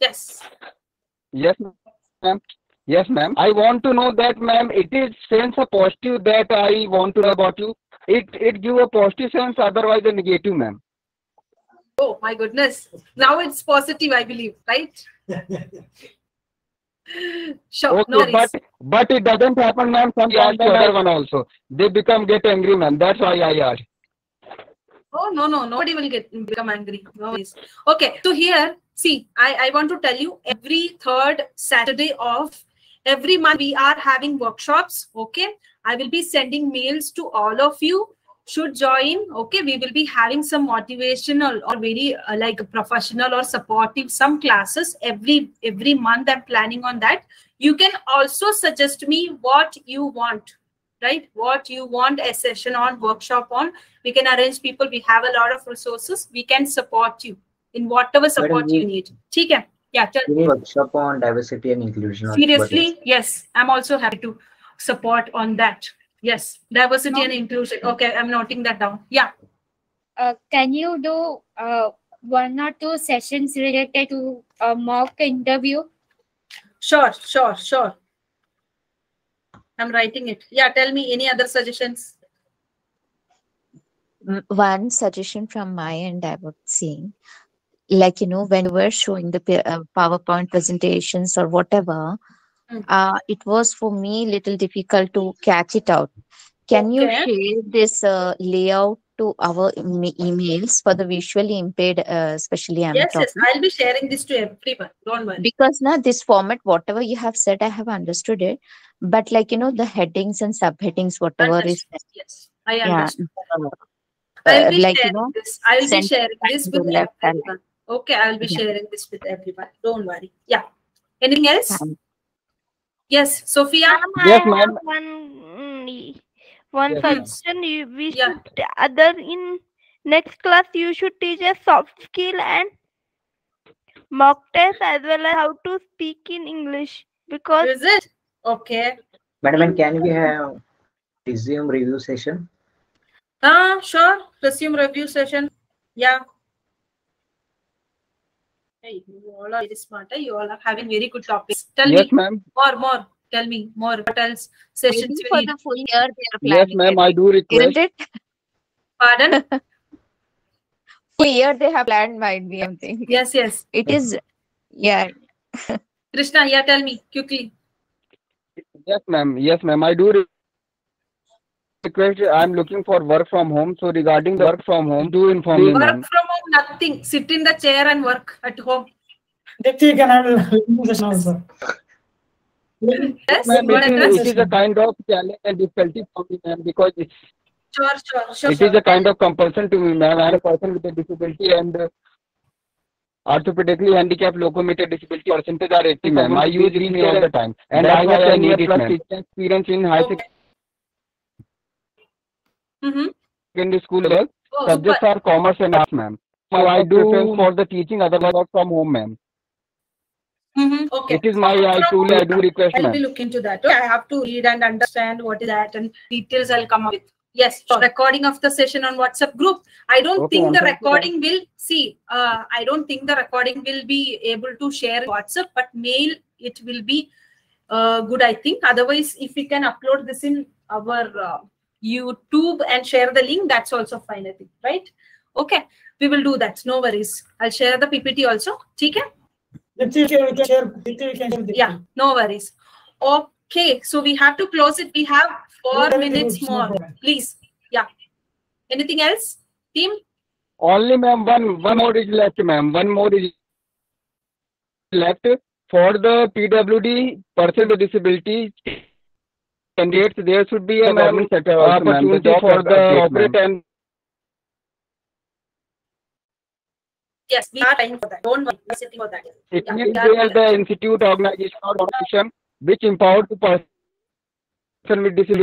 Yes. Yes, ma'am. Yes, ma'am. I want to know that, ma'am, it is sense a positive that I want to know about you. It give a positive sense, otherwise a negative, ma'am. Oh my goodness. Now it's positive, I believe, right? Sure. No Okay, worries. but it doesn't happen, ma'am. Sometimes the other one also. They get angry, ma'am. That's why I asked. Oh no, nobody will become angry. No worries. Okay, so here, see, I want to tell you every third Saturday of every month we are having workshops. Okay, I will be sending mails to all of you. Should join. Okay, we will be having some motivational or very like professional or supportive some classes every month. I'm planning on that. You can also suggest me what you want, right? What you want a session on, workshop on. We can arrange people. We have a lot of resources. We can support you in whatever support Madam, you need. Okay? Yeah. Tell we need workshop on diversity and inclusion. Seriously, yes. I'm also happy to support on that. Yes, diversity and inclusion. Okay, I'm noting that down. Yeah. Can you do 1 or 2 sessions related to a mock interview? Sure. I'm writing it. Yeah, tell me any other suggestions. One suggestion from my end, I would say, like, when you were showing the PowerPoint presentations or whatever, it was for me little difficult to catch it out. Can you Okay. share this layout to our emails for the visually impaired, especially I'm Yes, talking? I'll be sharing this to everyone. Don't worry. Because now this format, whatever you have said, I have understood it. But like, the headings and subheadings, whatever is Understood. Yes, I yeah, understood. I'll be like, sharing this. I'll be sentence sharing this kind of with left and everyone. Okay, I'll be yeah. sharing this with everyone. Don't worry. Yeah. Anything else? Thank- Yes, Sophia. Yes, I ma'am. have one Yes, ma'am. suggestion. We Yeah. should other in next class you should teach us soft skill and mock test as well as how to speak in English because Is it? Okay. Madam, and can we have resume review session? Sure. Resume review session. Yeah. Hey, you all are very smart. You all are having very good topics. Tell Yes, me ma'am. more. Tell me more. What else sessions Maybe you for need? the full year they are Yes, planning ma'am. it, I do request. isn't it? Pardon? Full year they have planned, might be, I'm thinking. Yes. It is, yeah. Krishna, yeah, tell me quickly. Yes, ma'am. Yes, ma'am. I do request. I'm looking for work from home. So regarding the work from home, do inform me, Work ma'am. from home, nothing. Sit in the chair and work at home. Dipti can handle review session also. Yes, Ma'am, what it is a kind of challenge and difficulty for me, ma'am, because Sure. it is a kind of compulsion to me, ma'am. I'm a person with a disability and orthopedically handicapped locomotor disability percentage are 80, ma'am. I use me all the time. And I have 10 years plus teaching experience in high secondary school level. Subjects are commerce and arts, ma'am. So I do preference for the teaching, otherwise work from home, ma'am. Okay. It is my, I do request, I'll ma'am. be looking to that. Okay, I have to read and understand what is that and details I'll come up with. Yes, sure. Recording of the session on WhatsApp group. I don't think the recording will I don't think the recording will be able to share WhatsApp, but mail it will be good, I think. Otherwise, if we can upload this in our YouTube and share the link, that's also fine, I think, right? Okay, we will do that. No worries. I'll share the PPT also. Okay? Yeah, no worries. Okay, so we have to close it. We have 4 minutes more. Please. Yeah. Anything else, team? Only, ma'am, one more is left, ma'am. One more is left for the PwD person with disability candidates. There should be a government sector opportunity for the corporate and Yes, we are trying for that. Don't worry, we're sitting for that. it Yeah, means we are the institute, organization, or organization which empowered the person person with disability